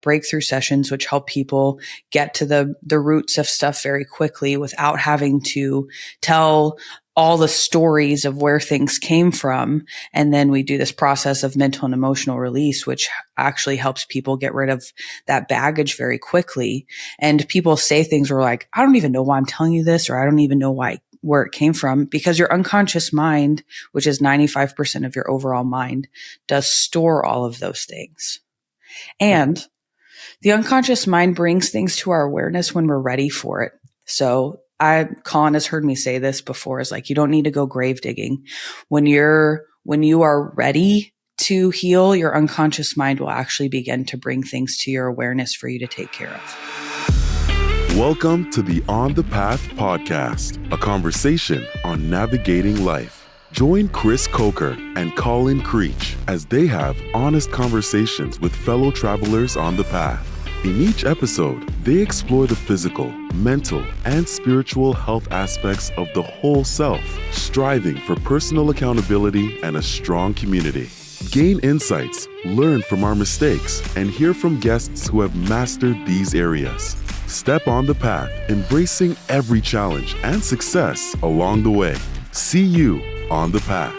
breakthrough sessions, which help people get to the roots of stuff very quickly without having to tell all the stories of where things came from. And then we do this process of mental and emotional release, which actually helps people get rid of that baggage very quickly. And people say things where like, I don't even know why I'm telling you this, or I don't even know where it came from, because your unconscious mind, which is 95% of your overall mind, does store all of those things. And the unconscious mind brings things to our awareness when we're ready for it. So Colin has heard me say this before, is like, you don't need to go grave digging. When you are ready to heal, your unconscious mind will actually begin to bring things to your awareness for you to take care of. Welcome to the On the Path podcast, a conversation on navigating life. Join Chris Coker and Colin Creech as they have honest conversations with fellow travelers on the path. In each episode, they explore the physical, mental, and spiritual health aspects of the whole self, striving for personal accountability and a strong community. Gain insights, learn from our mistakes, and hear from guests who have mastered these areas. Step on the path, embracing every challenge and success along the way. See you on the path.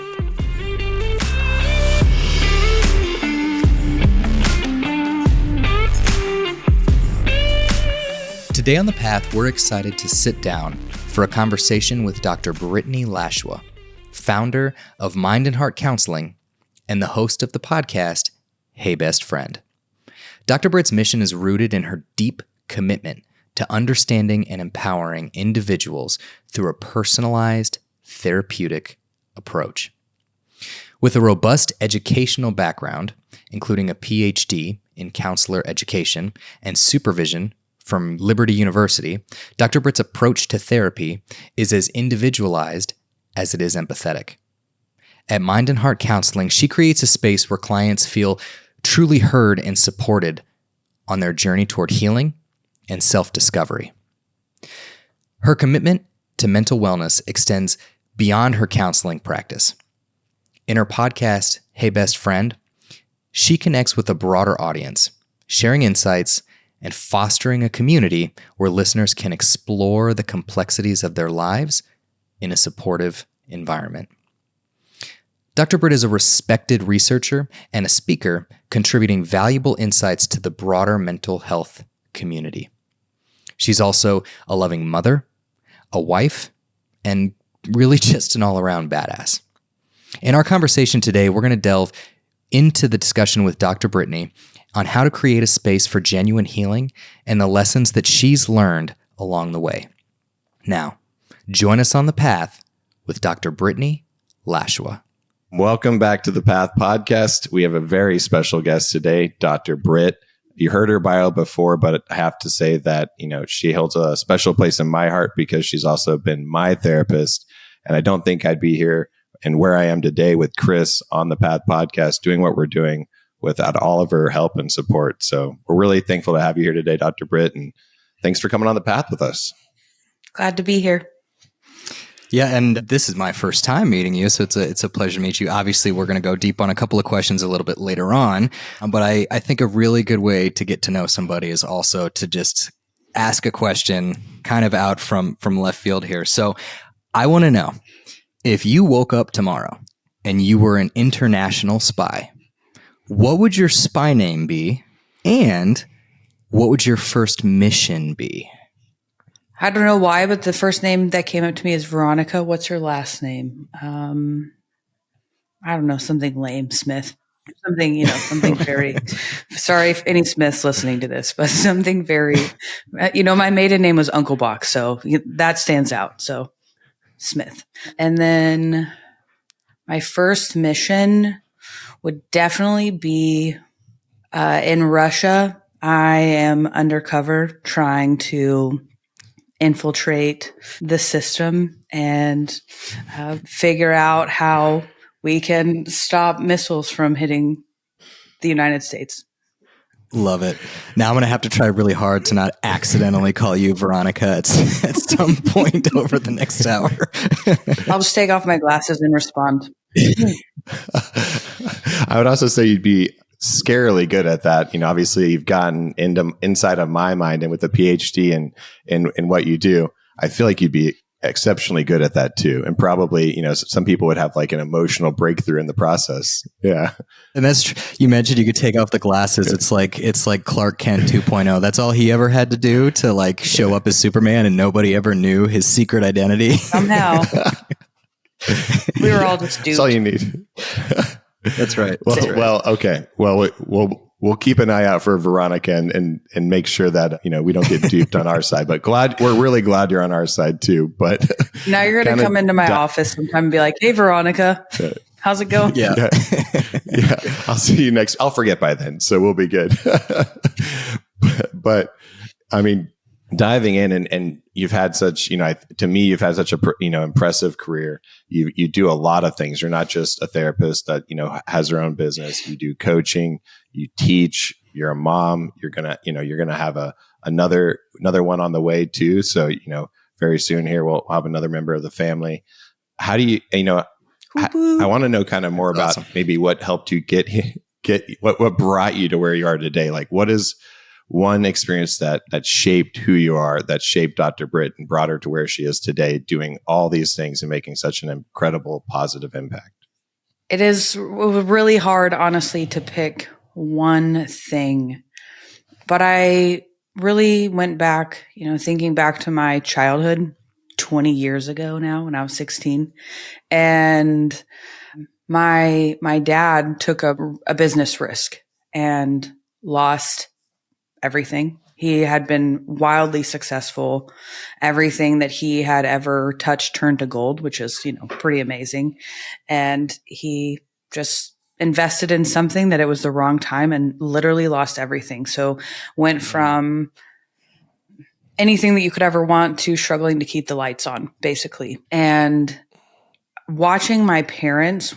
Today on The Path, we're excited to sit down for a conversation with Dr. Brittany Lashua, founder of Mind and Heart Counseling and the host of the podcast, Hey Best Friend. Dr. Britt's mission is rooted in her deep commitment to understanding and empowering individuals through a personalized, therapeutic approach. With a robust educational background, including a PhD in counselor education and supervision from Liberty University, Dr. Britt's approach to therapy is as individualized as it is empathetic. At Mind and Heart Counseling, she creates a space where clients feel truly heard and supported on their journey toward healing and self-discovery. Her commitment to mental wellness extends beyond her counseling practice. In her podcast, Hey Best Friend, she connects with a broader audience, sharing insights and fostering a community where listeners can explore the complexities of their lives in a supportive environment. Dr. Britt is a respected researcher and a speaker, contributing valuable insights to the broader mental health community. She's also a loving mother, a wife, and really just an all-around badass. In our conversation today, we're going to delve into the discussion with Dr. Brittany on how to create a space for genuine healing and the lessons that she's learned along the way. Now, join us on the path with Dr. Brittany Lashua. Welcome back to the Path podcast. We have a very special guest today, Dr. Britt. You heard her bio before, but I have to say that, she holds a special place in my heart because she's also been my therapist. And I don't think I'd be here and where I am today with Chris on the Path podcast doing what we're doing without all of her help and support. So we're really thankful to have you here today, Dr. Britt, and thanks for coming on the path with us. Glad to be here. Yeah, and this is my first time meeting you, so it's a pleasure to meet you. Obviously, we're going to go deep on a couple of questions a little bit later on, but I think a really good way to get to know somebody is also to just ask a question kind of out from left field here. So I want to know, if you woke up tomorrow and you were an international spy, what would your spy name be, and what would your first mission be? I don't know why, but the first name that came up to me is Veronica. What's her last name? I don't know, something lame, Smith. Something very, sorry if any Smiths listening to this, but something very, my maiden name was Uncle Bach, so that stands out. So Smith. And then my first mission would definitely be in Russia. I am undercover trying to infiltrate the system and figure out how we can stop missiles from hitting the United States. Love it. Now I'm going to have to try really hard to not accidentally call you Veronica at some point over the next hour. I'll just take off my glasses and respond. I would also say you'd be scarily good at that. Obviously you've gotten inside of my mind, and with the PhD and what you do, I feel like you'd be exceptionally good at that too. And probably, some people would have like an emotional breakthrough in the process. Yeah. And that's you mentioned you could take off the glasses. It's like Clark Kent 2.0. That's all he ever had to do to like show up as Superman, and nobody ever knew his secret identity. Somehow. We were all just duped. That's all you need. That's right. Well, okay. Well, we'll keep an eye out for Veronica and make sure that, we don't get duped on our side, but we're really glad you're on our side too. But now you're going to come into my office sometime and be like, "Hey, Veronica, how's it going?" Yeah. I'll see you next. I'll forget by then. So we'll be good. but I mean, diving in and you've had such, to me, you've had such a, impressive career. You do a lot of things. You're not just a therapist that, has her own business. You do coaching, you teach, you're a mom, you're going to have another one on the way too. So, very soon here, we'll have another member of the family. How do you, I want to know kind of more about maybe what helped you get what brought you to where you are today. Like, what is one experience that shaped who you are, that shaped Dr. Britt and brought her to where she is today, doing all these things and making such an incredible positive impact? It is really hard, honestly, to pick one thing. But I really went back, thinking back to my childhood 20 years ago now when I was 16. And my dad took a business risk and lost everything. He had been wildly successful. Everything that he had ever touched turned to gold, which is, pretty amazing. And he just invested in something that it was the wrong time and literally lost everything. So went from anything that you could ever want to struggling to keep the lights on, basically. And watching my parents,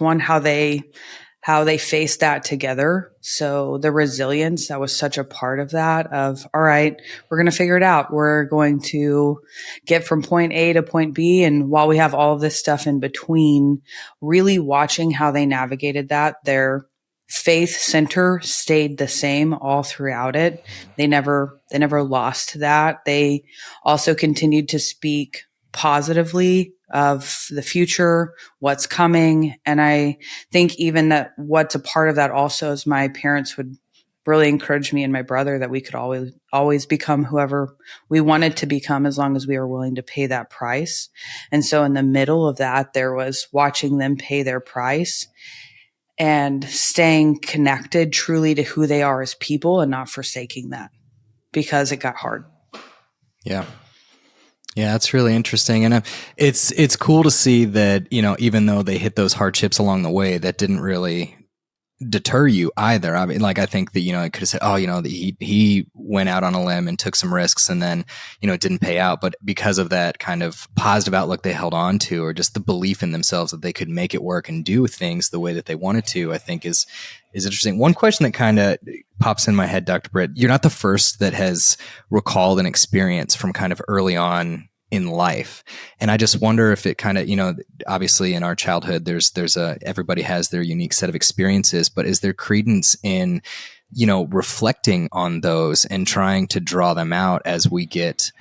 how they faced that together. So the resilience, that was such a part of that, of, all right, we're going to figure it out. We're going to get from point A to point B. And while we have all of this stuff in between, really watching how they navigated that, their faith center stayed the same all throughout it. They never lost that. They also continued to speak positively of the future, what's coming. And I think even that what's a part of that also is my parents would really encourage me and my brother that we could always become whoever we wanted to become as long as we were willing to pay that price. And so in the middle of that, there was watching them pay their price and staying connected truly to who they are as people and not forsaking that because it got hard. Yeah. Yeah, that's really interesting. And it's cool to see that, even though they hit those hardships along the way, that didn't really deter you either. I mean, I think that, it could have said, that he went out on a limb and took some risks and then, it didn't pay out. But because of that kind of positive outlook they held on to, or just the belief in themselves that they could make it work and do things the way that they wanted to, I think is interesting. One question that kind of pops in my head, Dr. Britt, you're not the first that has recalled an experience from kind of early on in life. And I just wonder if it kind of, obviously in our childhood, there's everybody has their unique set of experiences, but is there credence in, reflecting on those and trying to draw them out as we get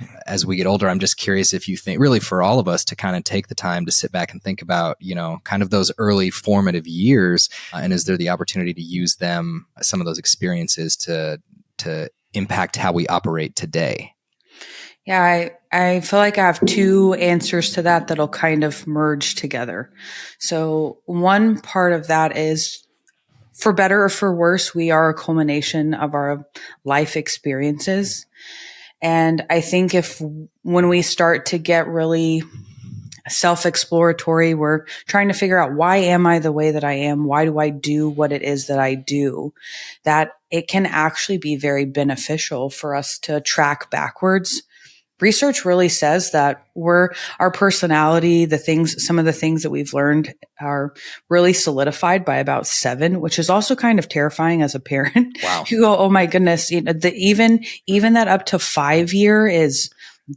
older? I'm just curious if you think, really for all of us, to kind of take the time to sit back and think about, kind of those early formative years, and is there the opportunity to use them, some of those experiences to impact how we operate today? Yeah, I feel like I have two answers to that that'll kind of merge together. So one part of that is, for better or for worse, we are a culmination of our life experiences. And I think when we start to get really self-exploratory, we're trying to figure out, why am I the way that I am? Why do I do what it is that I do? That it can actually be very beneficial for us to track backwards. Research really says that our personality, some of the things that we've learned are really solidified by about 7, which is also kind of terrifying as a parent. Wow. You go, oh my goodness, even that up to 5 year is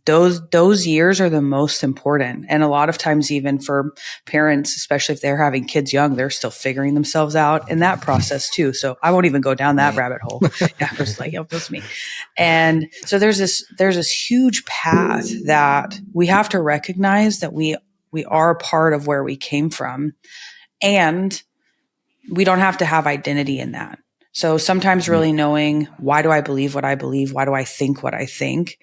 those years are the most important. And a lot of times, even for parents, especially if they're having kids young, they're still figuring themselves out in that process too. So I won't even go down that rabbit hole. Yeah, I was like, oh, that's me. And so there's this huge path that we have to recognize that we are a part of where we came from, and we don't have to have identity in that. So sometimes really knowing, why do I believe what I believe? Why do I think what I think?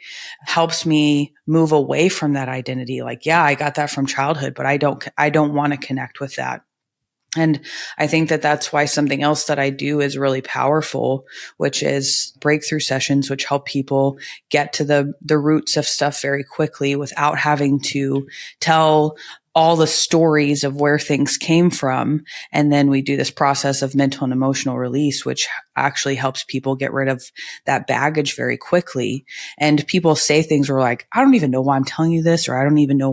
Helps me move away from that identity. Like, yeah, I got that from childhood, but I don't want to connect with that. And I think that that's why something else that I do is really powerful, which is breakthrough sessions, which help people get to the roots of stuff very quickly without having to tell all the stories of where things came from. And then we do this process of mental and emotional release, which actually helps people get rid of that baggage very quickly. And people say things where like, I don't even know why I'm telling you this, or I don't even know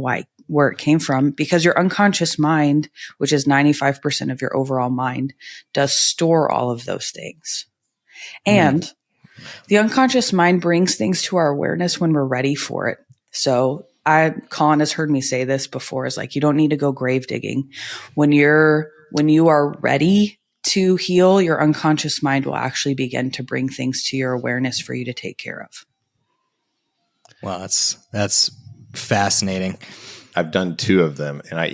where it came from, because your unconscious mind, which is 95% of your overall mind, does store all of those things. And the unconscious mind brings things to our awareness when we're ready for it. So Colin has heard me say this before, is like, you don't need to go grave digging. When you are ready to heal, your unconscious mind will actually begin to bring things to your awareness for you to take care of. Wow, that's fascinating. I've done 2 of them, and I,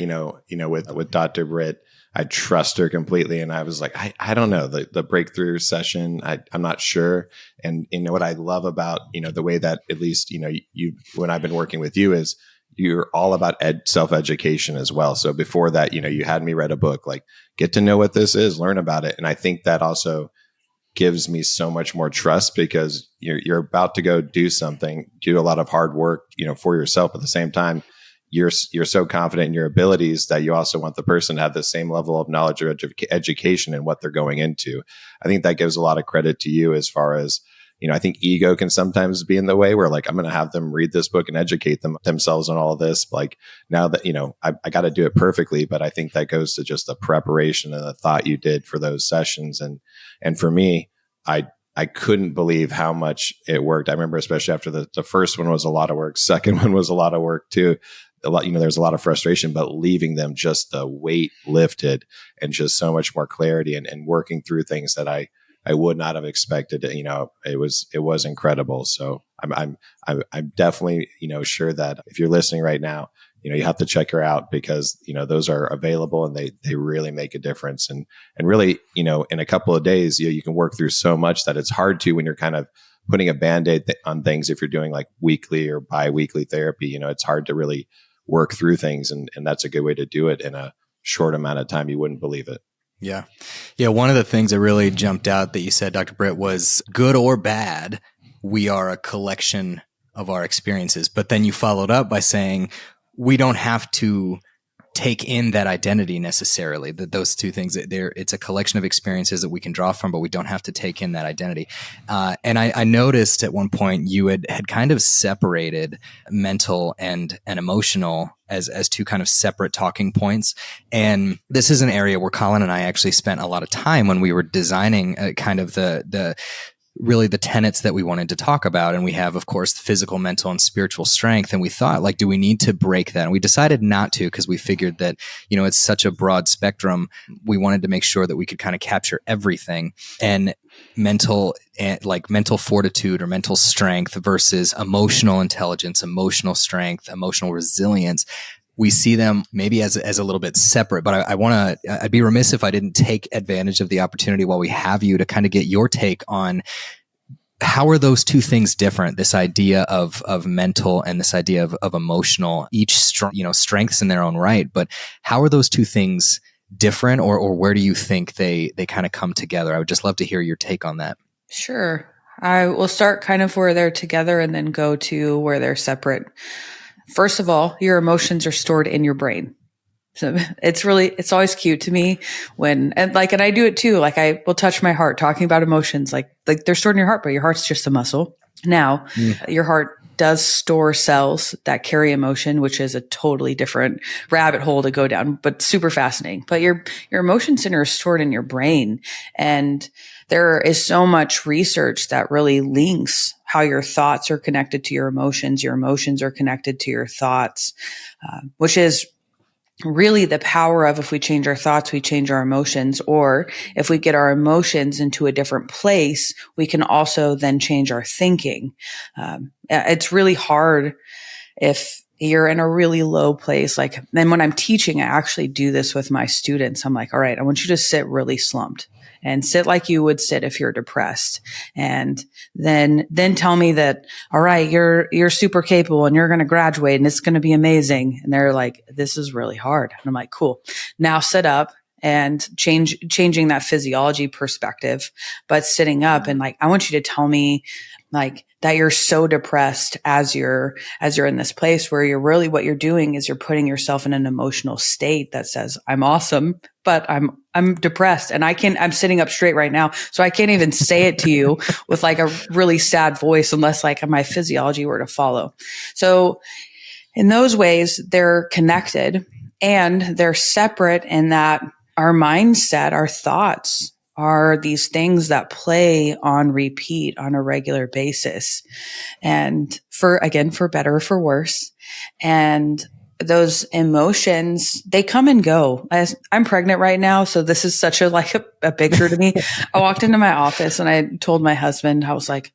with Dr. Britt, I trust her completely. And I was like, I don't know, the breakthrough session, I'm not sure. And what I love about, the way that at least, you, when I've been working with you, is you're all about self-education as well. So before that, you had me read a book, like, get to know what this is, learn about it. And I think that also gives me so much more trust, because you're about to go do something, do a lot of hard work, for yourself. At the same time, you're so confident in your abilities that you also want the person to have the same level of knowledge or education in what they're going into. I think that gives a lot of credit to you, as far as, I think ego can sometimes be in the way, where like, I'm going to have them read this book and educate themselves on all of this. Like, now that, I got to do it perfectly, but I think that goes to just the preparation and the thought you did for those sessions. And for me, I couldn't believe how much it worked. I remember, especially after the first one was a lot of work. Second one was a lot of work too. There's a lot of frustration, but leaving them, just the weight lifted, and just so much more clarity, and working through things that I would not have expected. It was incredible. So I'm definitely, sure that if you're listening right now, you have to check her out, because, those are available, and they really make a difference. And really, in a couple of days, you can work through so much that it's hard to, when you're kind of putting a Band-Aid on things, if you're doing like weekly or bi-weekly therapy, it's hard to really work through things. And that's a good way to do it in a short amount of time. You wouldn't believe it. Yeah. Yeah. One of the things that really jumped out that you said, Dr. Britt, was good or bad, we are a collection of our experiences. But then you followed up by saying, we don't have to take in that identity necessarily. That those two things, it's a collection of experiences that we can draw from, but we don't have to take in that identity. And I noticed at one point you had kind of separated mental and emotional as 2 kind of separate talking points. And this is an area where Colin and I actually spent a lot of time when we were designing kind of the really the tenets that we wanted to talk about. And we have, of course, physical, mental, and spiritual strength. And we thought, like, do we need to break that? And we decided not to, because we figured that, it's such a broad spectrum. We wanted to make sure that we could kind of capture everything. And mental fortitude or mental strength versus emotional intelligence, emotional strength, emotional resilience. We see them maybe as a little bit separate, but I'd be remiss if I didn't take advantage of the opportunity while we have you to kind of get your take on how are those 2 things different? This idea of mental and this idea of emotional, each strengths in their own right, but how are those 2 things different, or where do you think they kind of come together? I would just love to hear your take on that. Sure. I will start kind of where they're together and then go to where they're separate. First of all, your emotions are stored in your brain. So it's always cute to me and I do it too. Like, I will touch my heart talking about emotions, like they're stored in your heart, but your heart's just a muscle. Now, your heart does store cells that carry emotion, which is a totally different rabbit hole to go down, but super fascinating. But your emotion center is stored in your brain. And there is so much research that really links how your thoughts are connected to your emotions are connected to your thoughts, which is really the power of, if we change our thoughts, we change our emotions, or if we get our emotions into a different place, we can also then change our thinking. It's really hard if you're in a really low place. Like, and when I'm teaching, I actually do this with my students. I'm like, all right, I want you to sit really slumped and sit like you would sit if you're depressed. And then tell me that, all right, you're super capable and you're going to graduate and it's going to be amazing. And they're like, this is really hard. And I'm like, cool. Now sit up and changing that physiology perspective, but sitting up and like, I want you to tell me like that you're so depressed as you're in this place where you're really, what you're doing is you're putting yourself in an emotional state that says, I'm awesome, but I'm depressed and I'm sitting up straight right now. So I can't even say it to you with like a really sad voice unless like my physiology were to follow. So in those ways, they're connected and they're separate in that our mindset, our thoughts are these things that play on repeat on a regular basis. And for better or for worse. And those emotions, they come and go. I'm pregnant right now, so this is such a picture to me. I walked into my office and I told my husband, I was like,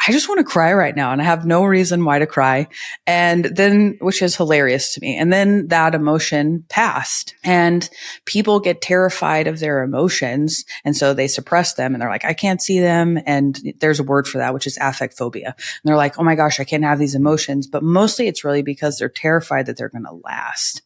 I just want to cry right now. And I have no reason why to cry. And then, which is hilarious to me. And then that emotion passed and people get terrified of their emotions. And so they suppress them and they're like, I can't see them. And there's a word for that, which is affect phobia. And they're like, oh my gosh, I can't have these emotions. But mostly it's really because they're terrified that they're going to last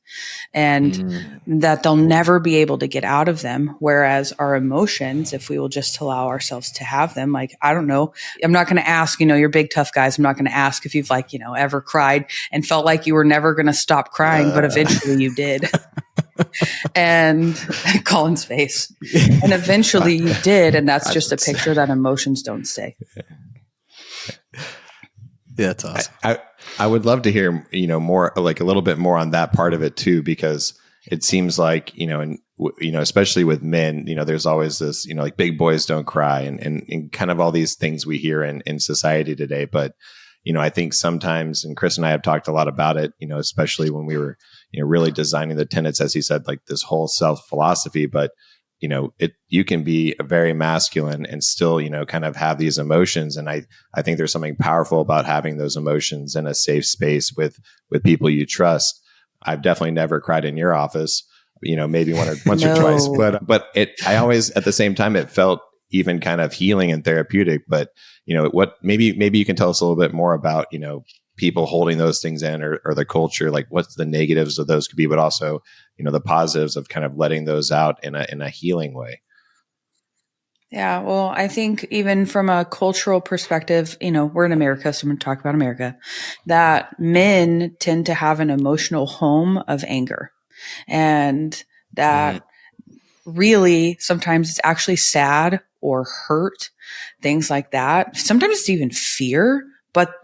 and that they'll never be able to get out of them. Whereas our emotions, if we will just allow ourselves to have them, like, I don't know, I'm not going to ask, you're big, tough guys. I'm not going to ask if you've ever cried and felt like you were never going to stop crying, but eventually you did. And Colin's face. And eventually you did. And that's just a picture that emotions don't stay. Yeah, that's awesome. I would love to hear, more, like a little bit more on that part of it too, because it seems like, especially with men, there's always this, like big boys don't cry and kind of all these things we hear in society today. But, I think sometimes, and Chris and I have talked a lot about it, especially when we were, really designing the tenets, as he said, like this whole self philosophy, but you can be very masculine and still, kind of have these emotions. And I think there's something powerful about having those emotions in a safe space with people you trust. I've definitely never cried in your office, maybe once or twice, but I always, at the same time, it felt even kind of healing and therapeutic. But, maybe you can tell us a little bit more about, people holding those things in or the culture, like what's the negatives of those could be, but also, the positives of kind of letting those out in a healing way. Yeah, well, I think even from a cultural perspective, we're in America, so I'm going to talk about America, that men tend to have an emotional home of anger. And that really sometimes it's actually sad or hurt, things like that. Sometimes it's even fear, but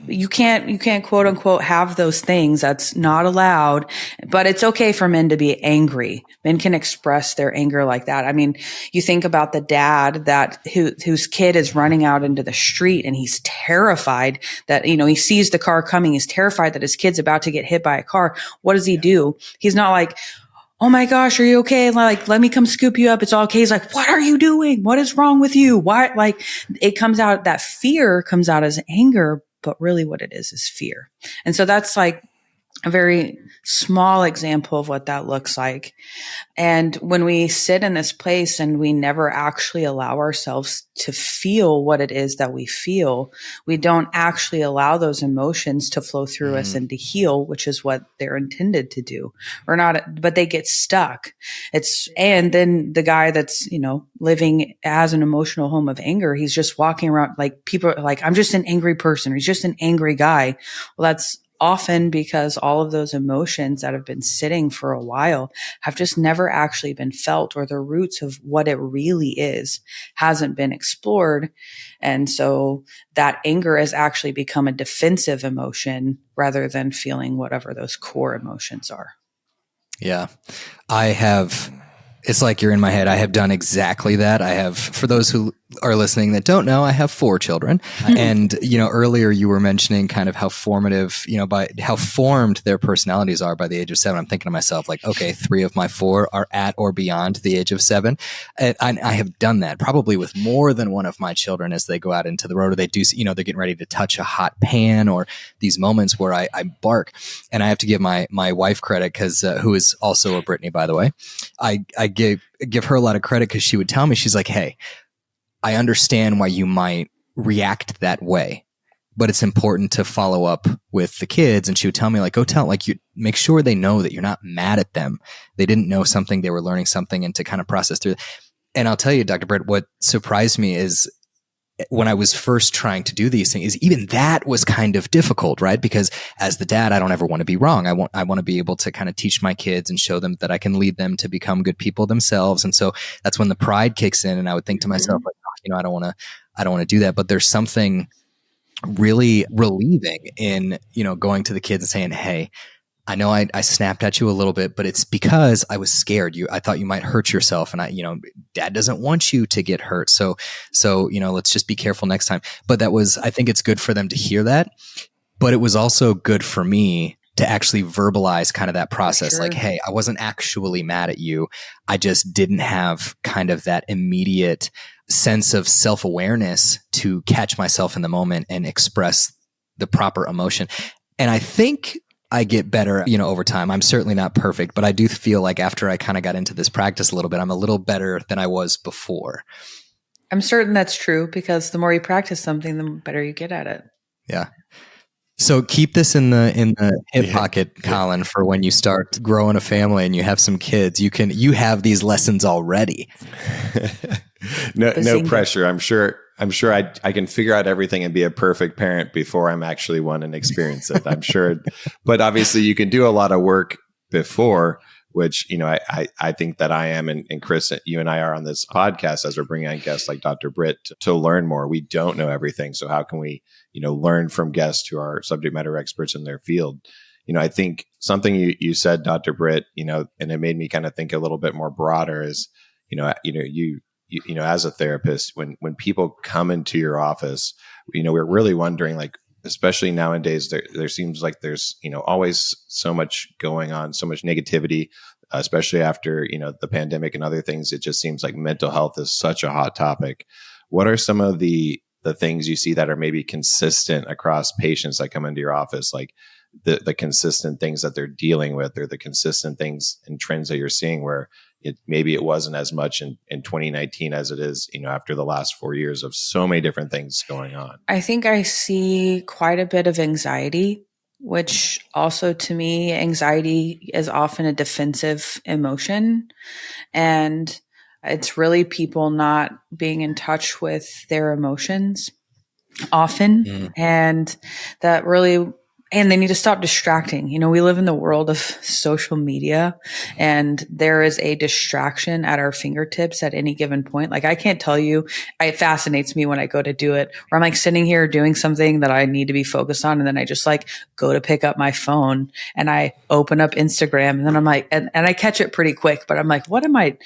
you can't quote unquote have those things. That's not allowed, but it's okay for men to be angry. Men can express their anger like that. I mean, you think about the dad whose kid is running out into the street and he's terrified that, he sees the car coming. He's terrified that his kid's about to get hit by a car. What does he do? He's not like, oh my gosh, are you okay? Like, let me come scoop you up. It's all okay. He's like, what are you doing? What is wrong with you? Why? Like, it comes out, that fear comes out as anger, but really what it is fear. And so that's like a very small example of what that looks like. And when we sit in this place and we never actually allow ourselves to feel what it is that we feel, we don't actually allow those emotions to flow through us and to heal, which is what they're intended to do. Or not, but they get stuck. And then the guy that's, living as an emotional home of anger, he's just walking around like people are like, I'm just an angry person. Or he's just an angry guy. Well, that's often because all of those emotions that have been sitting for a while have just never actually been felt, or the roots of what it really is hasn't been explored. And so that anger has actually become a defensive emotion rather than feeling whatever those core emotions are. Yeah. I have It's like you're in my head. I have done exactly that. I have, for those who are listening that don't know, I have 4 children. And, earlier you were mentioning kind of how formative, by how formed their personalities are by the age of 7. I'm thinking to myself, like, okay, 3 of my 4 are at or beyond the age of 7. And I have done that probably with more than one of my children as they go out into the road, or they do, they're getting ready to touch a hot pan, or these moments where I bark. And I have to give my wife credit, because who is also a Brittany, by the way. I give her a lot of credit, because she would tell me, she's like, hey, I understand why you might react that way, but it's important to follow up with the kids. And she would tell me, like, go tell, like, you make sure they know that you're not mad at them. They didn't know something, they were learning something, and to kind of process through. And I'll tell you, Dr. Britt, what surprised me is when I was first trying to do these things, is even that was kind of difficult, right? Because as the dad, I don't ever want to be wrong. I want to be able to kind of teach my kids and show them that I can lead them to become good people themselves. And so that's when the pride kicks in, and I would think to myself, like, I don't want to do that. But there's something really relieving in, going to the kids and saying, hey, I know I snapped at you a little bit, but it's because I was scared. I thought you might hurt yourself, and Dad doesn't want you to get hurt. So, let's just be careful next time. But I think it's good for them to hear that, but it was also good for me to actually verbalize kind of that process. Sure. Like, hey, I wasn't actually mad at you. I just didn't have kind of that immediate sense of self-awareness to catch myself in the moment and express the proper emotion. And I think I get better, over time. I'm certainly not perfect, but I do feel like after I kind of got into this practice a little bit, I'm a little better than I was before. I'm certain that's true, because the more you practice something, the better you get at it. Yeah. So keep this in the hip pocket, Colin, for when you start growing a family and you have some kids. You have these lessons already. No pressure. I'm sure I can figure out everything and be a perfect parent before I'm actually one and experience it. I'm sure, but obviously you can do a lot of work before, which, I think that I am, and Chris, you and I are on this podcast as we're bringing on guests like Dr. Britt to learn more. We don't know everything. So how can we, learn from guests who are subject matter experts in their field? I think something you said, Dr. Britt, and it made me kind of think a little bit more broader is, you as a therapist, when people come into your office, we're really wondering, like, especially nowadays, there seems like there's, always so much going on, so much negativity, especially after, the pandemic and other things. It just seems like mental health is such a hot topic. What are some of the things you see that are maybe consistent across patients that come into your office, like the consistent things that they're dealing with, or the consistent things and trends that you're seeing where maybe it wasn't as much in 2019 as it is, after the last 4 years of so many different things going on? I think I see quite a bit of anxiety, which also, to me, anxiety is often a defensive emotion. And it's really people not being in touch with their emotions often. And that really, and they need to stop distracting. We live in the world of social media, and there is a distraction at our fingertips at any given point. Like, I can't tell you, it fascinates me when I go to do it, where I'm like sitting here doing something that I need to be focused on. And then I just like go to pick up my phone and I open up Instagram, and then I'm like, and I catch it pretty quick, but I'm like, what am I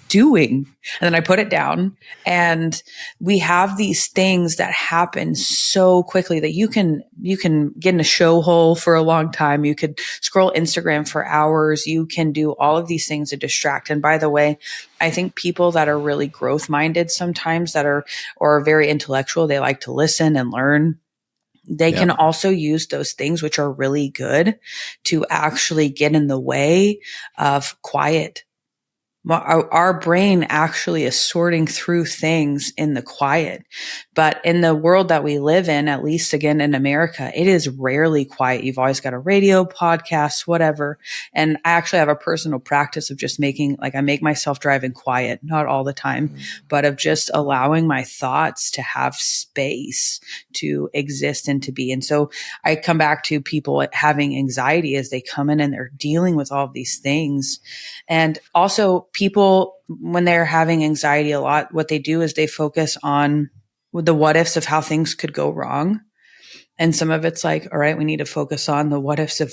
doing? And then I put it down, and we have these things that happen so quickly that you can get in a show hole for a long time. You could scroll Instagram for hours. You can do all of these things to distract. And by the way, I think people that are really growth minded sometimes or very intellectual, they like to listen and learn. They can also use those things, which are really good, to actually get in the way of quiet. Our brain actually is sorting through things in the quiet. But in the world that we live in, at least again in America, it is rarely quiet. You've always got a radio, podcast, whatever. And I actually have a personal practice of just I make myself driving quiet, not all the time, but of just allowing my thoughts to have space to exist and to be. And so I come back to people having anxiety as they come in and they're dealing with all of these things. And also people, when they're having anxiety a lot, what they do is they focus on the what ifs of how things could go wrong. And some of it's like, all right, we need to focus on the what ifs of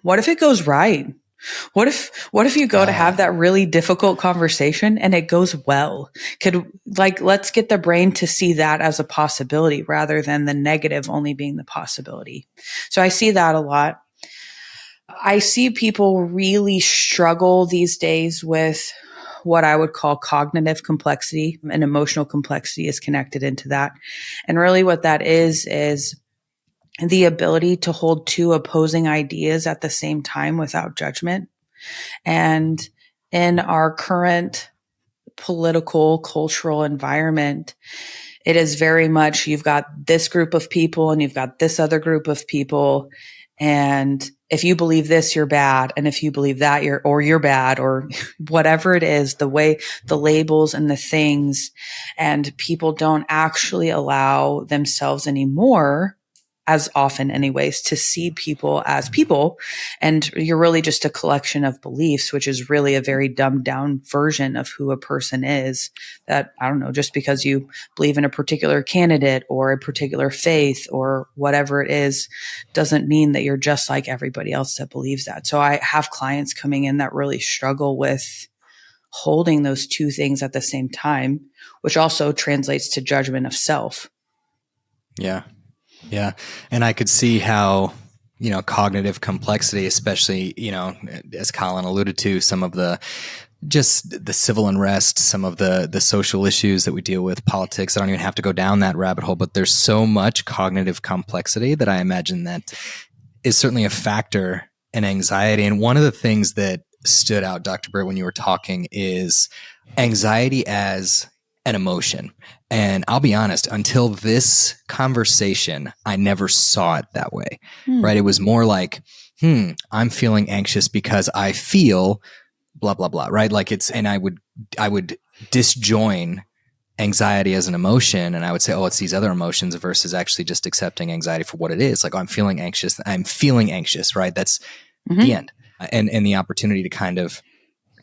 what if it goes right? What if you go to have that really difficult conversation and it goes well? Let's get the brain to see that as a possibility rather than the negative only being the possibility. So I see that a lot. I see people really struggle these days with what I would call cognitive complexity, and emotional complexity is connected into that. And really what that is the ability to hold two opposing ideas at the same time without judgment. And in our current political, cultural environment, it is very much you've got this group of people and you've got this other group of people. And if you believe this, you're bad. And if you believe that, you're bad, or whatever it is, the way the labels and the things, and people don't actually allow themselves anymore, as often anyways, to see people as people. And you're really just a collection of beliefs, which is really a very dumbed down version of who a person is. That, I don't know, just because you believe in a particular candidate or a particular faith or whatever it is, doesn't mean that you're just like everybody else that believes that. So I have clients coming in that really struggle with holding those two things at the same time, which also translates to judgment of self. Yeah. Yeah. And I could see how, cognitive complexity, especially, as Colin alluded to, some of the civil unrest, some of the social issues that we deal with, politics. I don't even have to go down that rabbit hole, but there's so much cognitive complexity that I imagine that is certainly a factor in anxiety. And one of the things that stood out, Dr. Britt, when you were talking is anxiety as an emotion. And I'll be honest, until this conversation, I never saw it that way, right? It was more like, I'm feeling anxious because I feel blah, blah, blah, right? And I would disjoin anxiety as an emotion. And I would say, oh, it's these other emotions versus actually just accepting anxiety for what it is. Like, I'm feeling anxious, right? That's the end. And the opportunity to kind of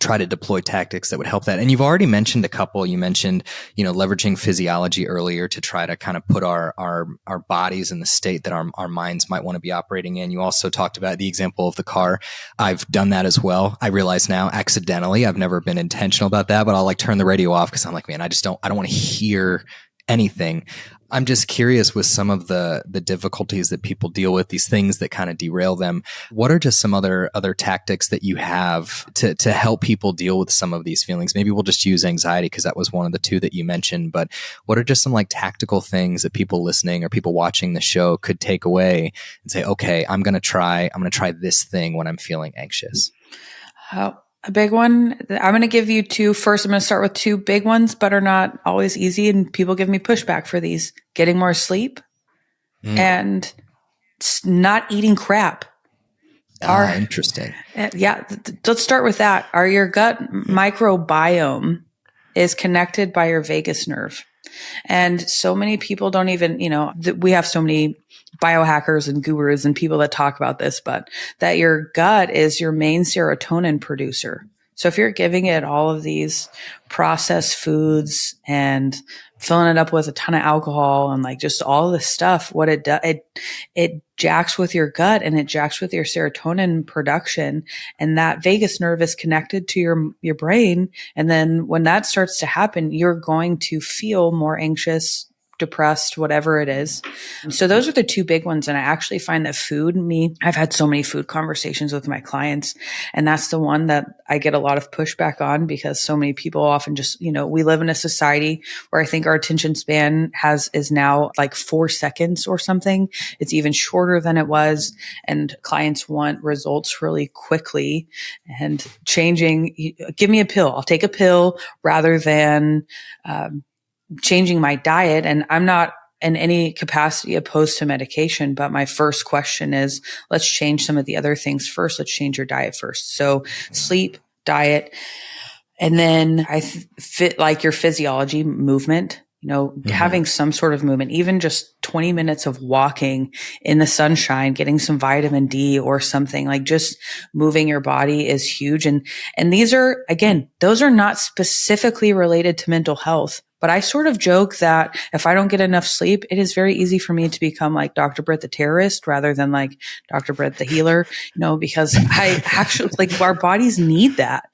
try to deploy tactics that would help that. And you've already mentioned a couple. You mentioned, leveraging physiology earlier to try to kind of put our bodies in the state that our minds might want to be operating in. You also talked about the example of the car. I've done that as well. I realize now accidentally, I've never been intentional about that, but I'll turn the radio off because I'm like, man, I don't want to hear anything. I'm just curious with some of the difficulties that people deal with, these things that kind of derail them. What are just some other tactics that you have to help people deal with some of these feelings? Maybe we'll just use anxiety because that was one of the two that you mentioned, but what are just some tactical things that people listening or people watching the show could take away and say, okay, I'm going to try this thing when I'm feeling anxious? A big one. I'm going to give you two. First, I'm going to start with two big ones, but are not always easy. And people give me pushback for these: getting more sleep and not eating crap. Interesting. Yeah. Let's start with that. Your gut microbiome is connected by your vagus nerve. And so many people don't even, we have so many biohackers and gurus and people that talk about this, but that your gut is your main serotonin producer. So if you're giving it all of these processed foods and filling it up with a ton of alcohol and just all this stuff, what it does, it jacks with your gut and it jacks with your serotonin production. And that vagus nerve is connected to your brain. And then when that starts to happen, you're going to feel more anxious, depressed, whatever it is. So those are the two big ones. And I actually find that I've had so many food conversations with my clients, and that's the one that I get a lot of pushback on because so many people often just, we live in a society where I think our attention span is now 4 seconds or something. It's even shorter than it was. And clients want results really quickly, and give me a pill. I'll take a pill rather than, changing my diet. And I'm not in any capacity opposed to medication, but my first question is, let's change some of the other things first. Let's change your diet first. So sleep, diet, and then fit your physiology, movement, having some sort of movement, even just 20 minutes of walking in the sunshine, getting some vitamin D or something, just moving your body is huge. And these are, again, those are not specifically related to mental health, But I sort of joke that if I don't get enough sleep, it is very easy for me to become like Dr. Britt the terrorist rather than like Dr. Britt the healer, because I actually like our bodies need that.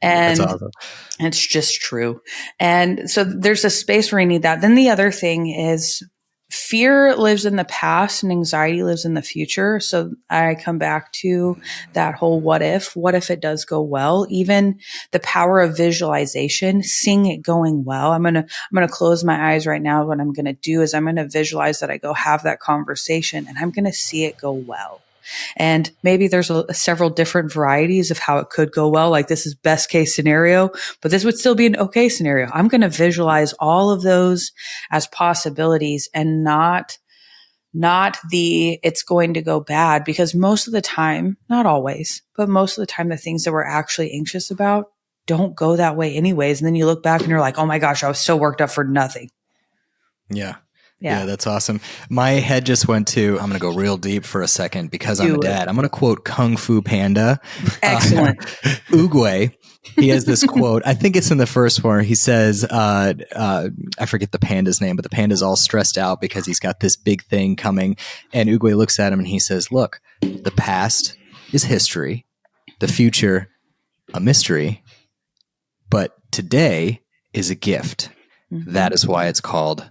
And That's awesome. it's just true. And so there's a space where I need that. Then the other thing is fear lives in the past and anxiety lives in the future. So I come back to that whole what if it does go well, even the power of visualization, seeing it going well. I'm going to close my eyes right now. What I'm going to do is I'm going to visualize that I go have that conversation and I'm going to see it go well. And maybe there's several different varieties of how it could go well. Like this is best case scenario, but this would still be an okay scenario. I'm going to visualize all of those as possibilities and not the it's going to go bad, because most of the time, not always, but most of the time, the things that we're actually anxious about don't go that way anyways. And then you look back and you're like, oh my gosh, I was so worked up for nothing. Yeah, that's awesome. My head just went to, I'm going to go real deep for a second because I'm a dad. I'm going to quote Kung Fu Panda. Excellent. Oogway, he has this quote. I think it's in the first one. He says, I forget the panda's name, but the panda's all stressed out because he's got this big thing coming. And Oogway looks at him and he says, look, the past is history, the future, a mystery, but today is a gift. Mm-hmm. That is why it's called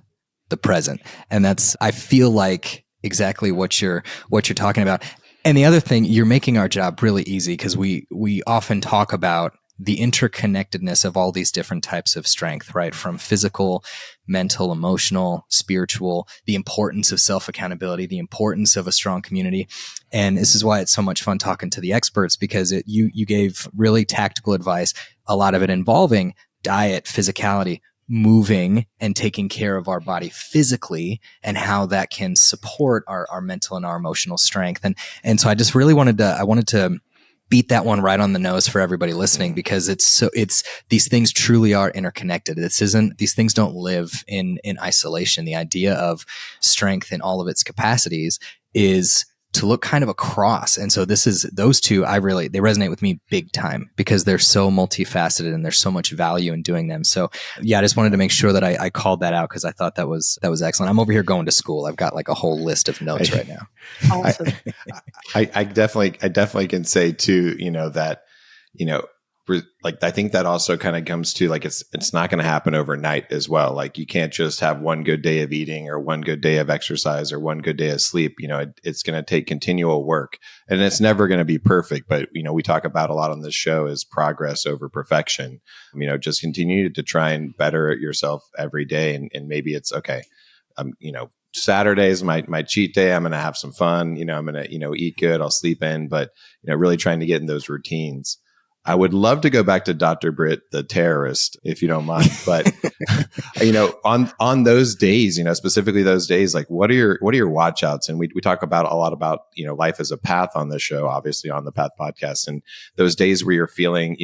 the present. And that's, I feel like exactly what you're talking about. And the other thing, you're making our job really easy because we often talk about the interconnectedness of all these different types of strength, right? From physical, mental, emotional, spiritual, the importance of self-accountability, the importance of a strong community. And this is why it's so much fun talking to the experts, because you gave really tactical advice, a lot of it involving diet, physicality, moving and taking care of our body physically, and how that can support our mental and our emotional strength. And so I just really wanted to beat that one right on the nose for everybody listening, because it's these things truly are interconnected. These things don't live in isolation. The idea of strength in all of its capacities is to look kind of across. And so those two, they resonate with me big time because they're so multifaceted and there's so much value in doing them. So yeah, I just wanted to make sure that I called that out because I thought that was excellent. I'm over here going to school. I've got like a whole list of notes right now. Awesome. I definitely can say too, that, like, I think that also kind of comes to like, it's not going to happen overnight as well. Like you can't just have one good day of eating or one good day of exercise or one good day of sleep. It's going to take continual work, and it's never going to be perfect. But, we talk about a lot on this show is progress over perfection. Just continue to try and better yourself every day. And maybe it's okay. Saturday is my cheat day. I'm going to have some fun. I'm going to, eat good. I'll sleep in, but, really trying to get in those routines. I would love to go back to Dr. Britt, the terrorist, if you don't mind. But, on those days, specifically those days, like what are your watch outs? And we talk about a lot about, life as a path on the show, obviously on the Path podcast. And those days where you're feeling,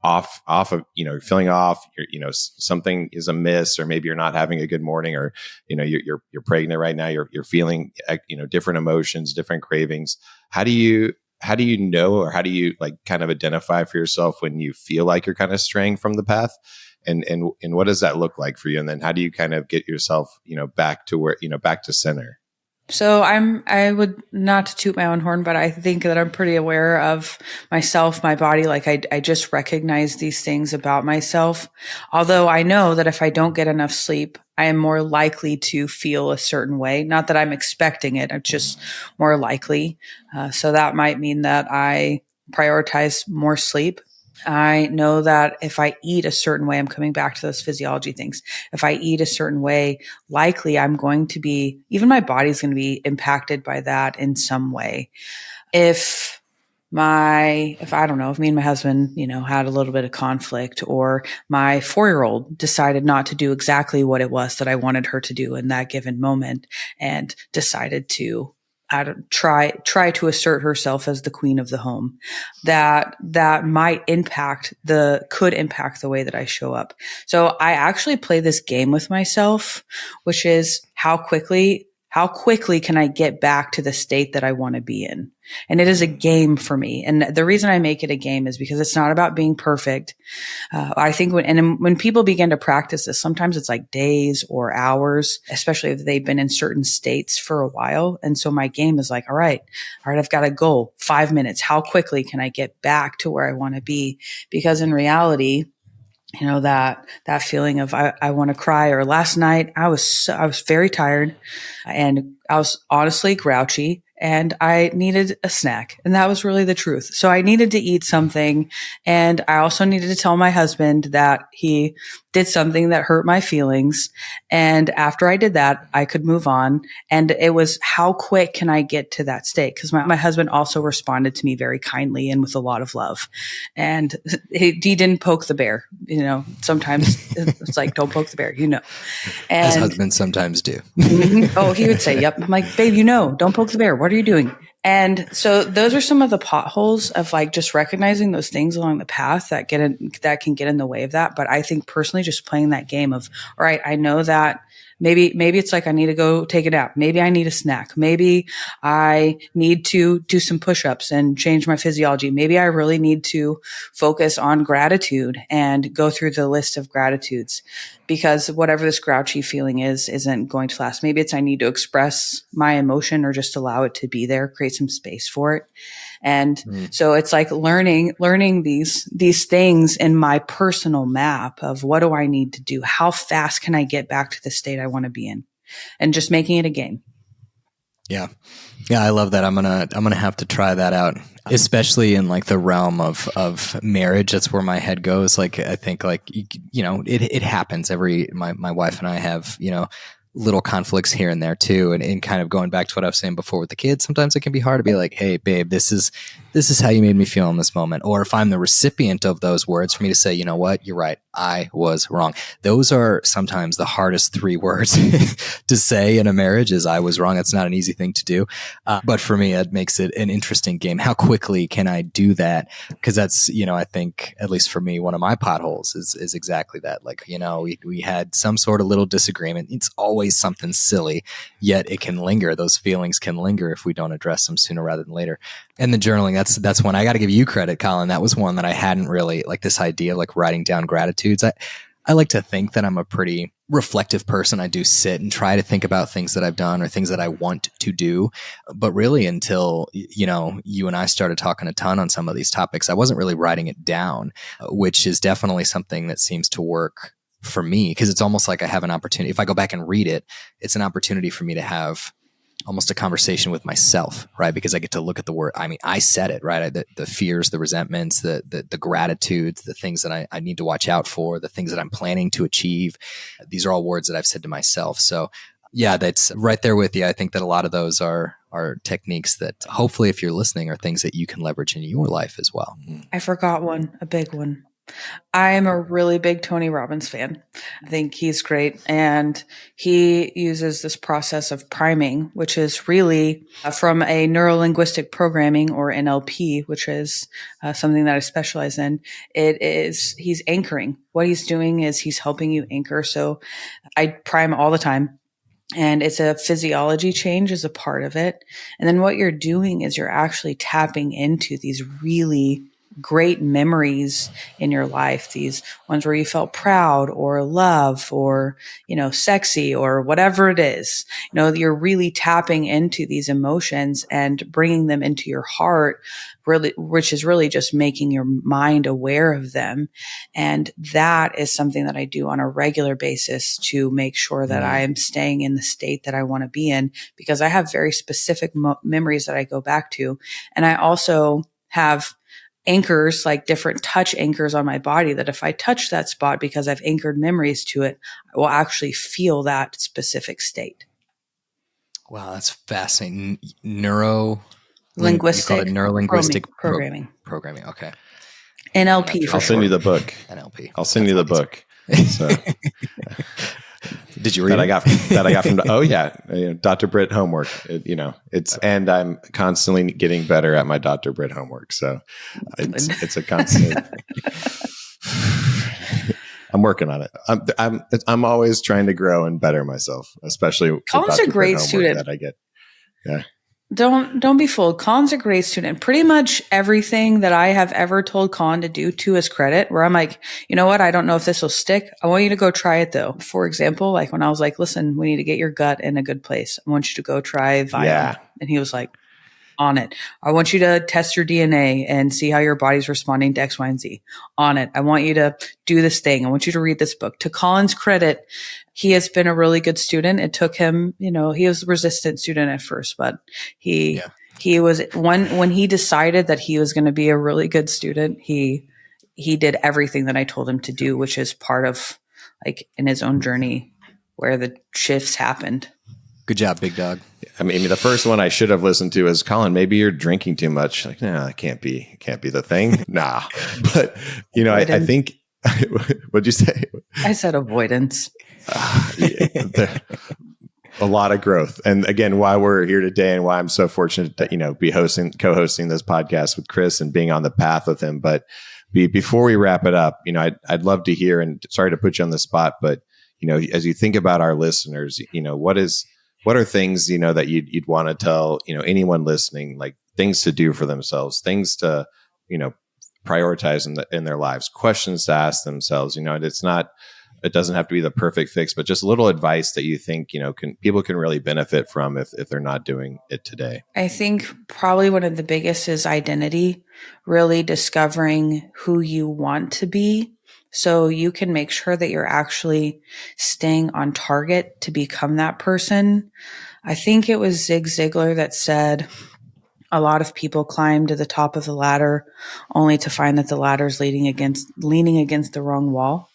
off of, feeling off, something is amiss, or maybe you're not having a good morning, or, you're pregnant right now. You're feeling, different emotions, different cravings. How do you know, or how do you like kind of identify for yourself when you feel like you're kind of straying from the path, and what does that look like for you? And then how do you kind of get yourself, back to where, back to center? So I would, not to toot my own horn, but I think that I'm pretty aware of myself, my body. Like I just recognize these things about myself. Although I know that if I don't get enough sleep, I am more likely to feel a certain way. Not that I'm expecting it. I'm just more likely. So that might mean that I prioritize more sleep. I know that if I eat a certain way, I'm coming back to those physiology things. If I eat a certain way, likely I'm going to be, even my body's going to be impacted by that in some way. If I don't know, if me and my husband, had a little bit of conflict, or my 4-year-old decided not to do exactly what it was that I wanted her to do in that given moment, and decided to try to assert herself as the queen of the home, that could impact the way that I show up. So I actually play this game with myself, which is how quickly How quickly can I get back to the state that I want to be in? And it is a game for me. And the reason I make it a game is because it's not about being perfect. I think when people begin to practice this, sometimes it's like days or hours, especially if they've been in certain states for a while. And so my game is like, all right, I've got a goal, 5 minutes. How quickly can I get back to where I want to be? Because in reality, that feeling of I want to cry, or last night I was very tired and I was honestly grouchy and I needed a snack, and that was really the truth. So I needed to eat something, and I also needed to tell my husband that he did something that hurt my feelings. And after I did that, I could move on. And it was, how quick can I get to that state? Because my husband also responded to me very kindly and with a lot of love. And he didn't poke the bear. Sometimes it's like, don't poke the bear, And as husbands sometimes do. Oh, he would say, yep. I'm like, babe, don't poke the bear. What are you doing? And so those are some of the potholes of like just recognizing those things along the path that can get in the way of that. But I think personally, just playing that game of, all right, I know that maybe it's like I need to go take a nap. Maybe I need a snack. Maybe I need to do some push-ups and change my physiology. Maybe I really need to focus on gratitude and go through the list of gratitudes, because whatever this grouchy feeling isn't going to last. Maybe it's I need to express my emotion or just allow it to be there, create some space for it. And so it's like learning these things in my personal map of what do I need to do? How fast can I get back to the state I want to be in? And just making it a game. Yeah. Yeah. I love that. I'm going to have to try that out, especially in like the realm of marriage. That's where my head goes. Like, I think like, it happens my wife and I have, little conflicts here and there too. And kind of going back to what I was saying before with the kids, sometimes it can be hard to be like, hey babe, this is how you made me feel in this moment. Or if I'm the recipient of those words, for me to say, you know what, you're right, I was wrong. Those are sometimes the hardest 3 words to say in a marriage is I was wrong. It's not an easy thing to do. But for me, it makes it an interesting game. How quickly can I do that? Because that's, I think, at least for me, one of my potholes is exactly that. Like, we had some sort of little disagreement. It's always something silly, yet it can linger. Those feelings can linger if we don't address them sooner rather than later. And the journaling, that's one I got to give you credit, Colin. That was one that I hadn't really, like, this idea of like writing down gratitudes. I like to think that I'm a pretty reflective person. I do sit and try to think about things that I've done or things that I want to do. But really, until, you and I started talking a ton on some of these topics, I wasn't really writing it down, which is definitely something that seems to work for me, because it's almost like I have an opportunity. If I go back and read it, it's an opportunity for me to have almost a conversation with myself, right? Because I get to look at the word. I mean, I said it, right? The fears, the resentments, the gratitudes, the things that I need to watch out for, the things that I'm planning to achieve. These are all words that I've said to myself. So yeah, that's right there with you. I think that a lot of those are techniques that hopefully, if you're listening, are things that you can leverage in your life as well. I forgot one, a big one. I'm a really big Tony Robbins fan. I think he's great. And he uses this process of priming, which is really from a neuro-linguistic programming, or NLP, which is something that I specialize in. He's anchoring. What he's doing is he's helping you anchor. So I prime all the time. And it's a physiology change as a part of it. And then what you're doing is you're actually tapping into these really great memories in your life, these ones where you felt proud or love or, sexy or whatever it is. You're really tapping into these emotions and bringing them into your heart, really, which is really just making your mind aware of them. And that is something that I do on a regular basis to make sure that I am staying in the state that I want to be in, because I have very specific memories that I go back to. And I also have anchors, like different touch anchors on my body, that if I touch that spot because I've anchored memories to it, I will actually feel that specific state. Wow, that's fascinating. Linguistic neuro-linguistic programming. Programming. Okay. NLP. I'll send you the book. NLP. I'll send you the book. So. Did you read that? I got from? Oh yeah, Dr. Britt homework. And I'm constantly getting better at my Dr. Britt homework. So it's a constant. I'm working on it. I'm always trying to grow and better myself, especially with Colin's a great student that I get. Yeah. Don't be fooled. Colin's a great student. Pretty much everything that I have ever told Colin to do, to his credit, where I'm like, you know what? I don't know if this will stick. I want you to go try it though. For example, like when I was like, listen, we need to get your gut in a good place. I want you to go try Viome. Yeah. And he was like, on it. I want you to test your DNA and see how your body's responding to X, Y, and Z. On it. I want you to do this thing. I want you to read this book. To Colin's credit, he has been a really good student. It took him, he was a resistant student at first, but he was when he decided that he was going to be a really good student, he did everything that I told him to do, which is part of like in his own journey where the shifts happened. Good job, big dog. I mean, the first one I should have listened to is, Colin, maybe you're drinking too much. Like, no, it can't be the thing. Nah. But, I think, what'd you say? I said avoidance. A lot of growth. And again, why we're here today and why I'm so fortunate to, be co-hosting this podcast with Chris and being on the path with him. But before we wrap it up, I'd love to hear, and sorry to put you on the spot, but, as you think about our listeners, what are things, that you'd want to tell, anyone listening, like things to do for themselves, things to, prioritize in their lives, questions to ask themselves, it doesn't have to be the perfect fix, but just a little advice that you think, people can really benefit from if they're not doing it today. I think probably one of the biggest is identity, really discovering who you want to be. So you can make sure that you're actually staying on target to become that person. I think it was Zig Ziglar that said a lot of people climb to the top of the ladder only to find that the ladder is leaning against the wrong wall.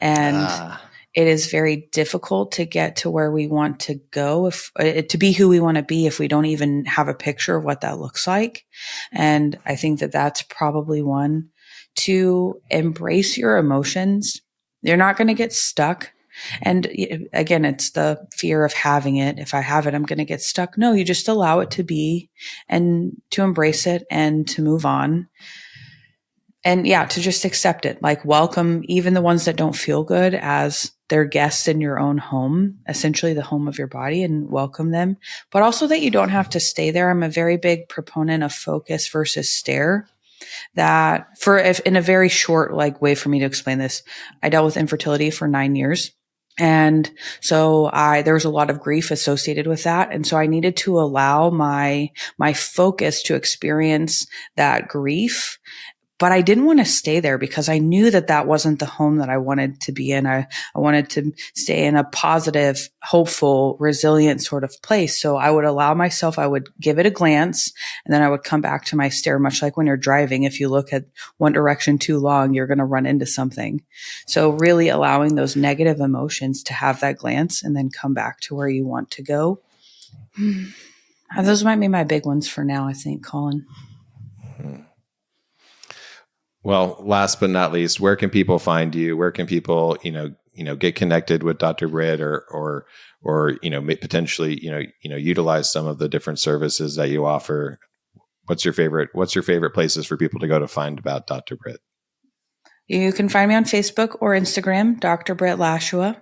And it is very difficult to get to where we want to go, to be who we want to be, if we don't even have a picture of what that looks like. And I think that that's probably one. To embrace your emotions. You're not going to get stuck. And again, it's the fear of having it. If I have it, I'm going to get stuck. No, you just allow it to be and to embrace it and to move on. And to just accept it. Like welcome even the ones that don't feel good as their guests in your own home, essentially the home of your body, and welcome them. But also that you don't have to stay there. I'm a very big proponent of focus versus stare. That if in a very short way for me to explain this, I dealt with infertility for 9 years. And so there was a lot of grief associated with that. And so I needed to allow my focus to experience that grief. But I didn't want to stay there because I knew that wasn't the home that I wanted to be in. I wanted to stay in a positive, hopeful, resilient sort of place. So I would allow myself, I would give it a glance, and then I would come back to my stare, much like when you're driving. If you look at one direction too long, you're going to run into something. So really allowing those negative emotions to have that glance and then come back to where you want to go. Those might be my big ones for now, I think, Colin. Well, last but not least, where can people find you? Where can people, get connected with Dr. Britt or potentially, utilize some of the different services that you offer? What's your favorite places for people to go to find about Dr. Britt? You can find me on Facebook or Instagram, Dr. Britt Lashua.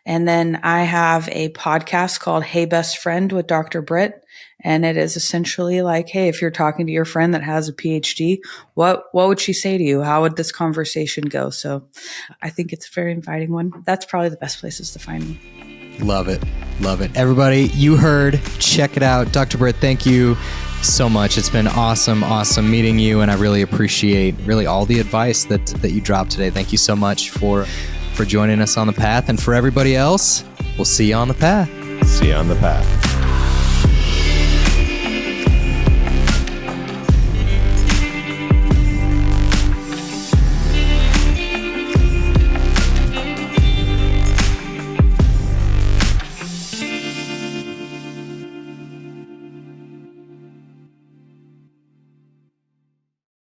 And then I have a podcast called Hey Best Friend with Dr. Britt. And it is essentially like, hey, if you're talking to your friend that has a PhD, what would she say to you? How would this conversation go? So I think it's a very inviting one. That's probably the best places to find me. Love it. Love it. Everybody, you heard, check it out. Dr. Britt, thank you so much. It's been awesome meeting you. And I really appreciate all the advice that you dropped today. Thank you so much for joining us on the path. And for everybody else, we'll see you on the path. See you on the path.